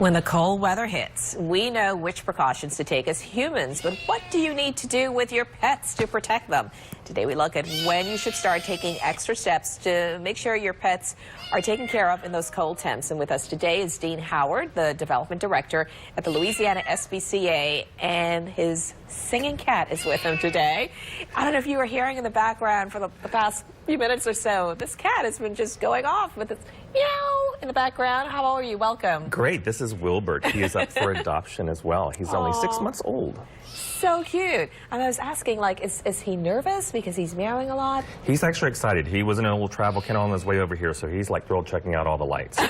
When the cold weather hits, we know which precautions to take as humans, but what do you need to do with your pets to protect them? Today we look at when you should start taking extra steps to make sure your pets are taken care of in those cold temps. And with us today is Dean Howard, the development director at the Louisiana SPCA, and his singing cat is with him today. I don't know if you were hearing in the background for the past few minutes or so. This cat has been just going off with its meow in the background. How are you? Welcome. Great. This is Wilbert. He is up for adoption as well. He's only 6 months old. So cute. And I was asking, like, is he nervous because he's meowing a lot? He's actually excited. He was in a little travel kennel on his way over here, so he's like thrilled checking out all the lights.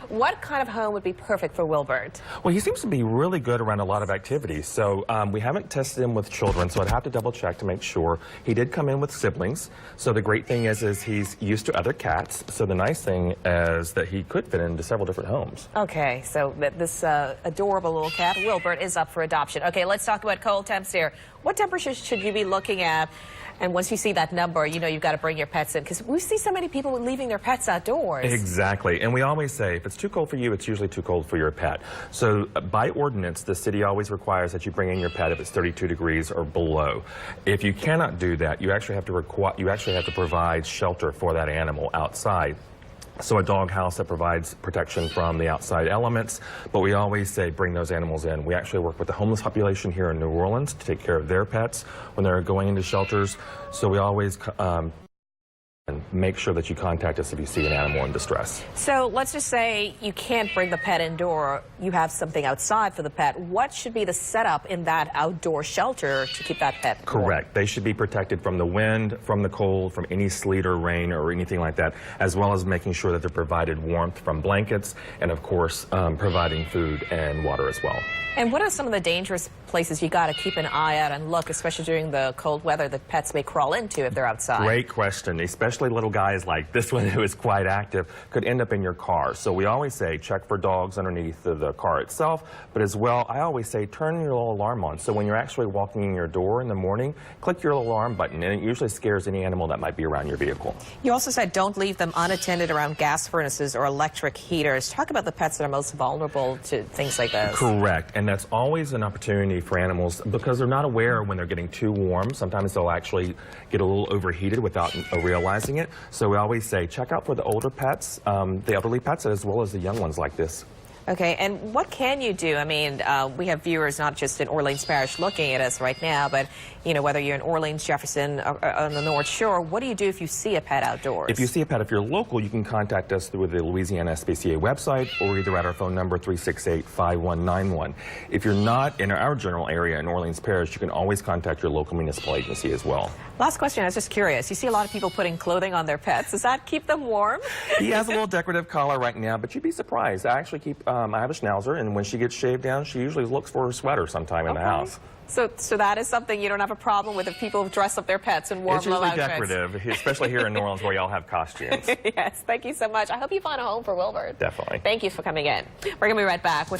What kind of home would be perfect for Wilbert? Well, he seems to be really good around a lot of activities. So we haven't tested him with children, so I'd have to double check to make sure. He did come in with siblings. So the great thing is he's used to other cats. So the nice thing is that he could fit into several different homes. Okay, so this adorable little cat, Wilbert, is up for adoption. Okay, let's talk about cold temps here. What temperatures should you be looking at? And once you see that number, you know you've got to bring your pets in, because we see so many people leaving their pets outdoors. Exactly. And we always say, if it's too cold for you, it's usually too cold for your pet. So by ordinance, the city always requires that you bring in your pet if it's 32 degrees or below. If you cannot do that, you actually have to provide shelter for that animal outside. So a dog house that provides protection from the outside elements, but we always say bring those animals in. We actually work with the homeless population here in New Orleans to take care of their pets when they're going into shelters. So we always make sure that you contact us if you see an animal in distress. So let's just say you can't bring the pet indoor, you have something outside for the pet. What should be the setup in that outdoor shelter to keep that pet warm? Correct. They should be protected from the wind, from the cold, from any sleet or rain or anything like that, as well as making sure that they're provided warmth from blankets and, of course, providing food and water as well. And what are some of the dangerous places you got to keep an eye out and look, especially during the cold weather, that pets may crawl into if they're outside? Great question. Especially little guys like this one who is quite active could end up in your car. So we always say check for dogs underneath the car itself, but as well, I always say turn your little alarm on. So when you're actually walking in your door in the morning, click your little alarm button, and it usually scares any animal that might be around your vehicle. You also said don't leave them unattended around gas furnaces or electric heaters. Talk about the pets that are most vulnerable to things like this. Correct. And that's always an opportunity for animals because they're not aware when they're getting too warm. Sometimes they'll actually get a little overheated without realizing it. So we always say check out for the older pets, the elderly pets, as well as the young ones like this. Okay, and what can you do? I mean, we have viewers not just in Orleans Parish looking at us right now, but, you know, whether you're in Orleans, Jefferson, or on the North Shore, what do you do if you see a pet outdoors? If you see a pet, if you're local, you can contact us through the Louisiana SPCA website or either at our phone number 368-5191. If you're not in our general area in Orleans Parish, you can always contact your local municipal agency as well. Last question, I was just curious. You see a lot of people putting clothing on their pets. Does that keep them warm? He has a little decorative collar right now, but you'd be surprised. I actually I have a schnauzer, and when she gets shaved down, she usually looks for her sweater sometime in the house. So that is something you don't have a problem with if people dress up their pets in warm little outfits. It's usually decorative, especially here in New Orleans where y'all have costumes. Yes, thank you so much. I hope you find a home for Wilbert. Definitely. Thank you for coming in. We're going to be right back with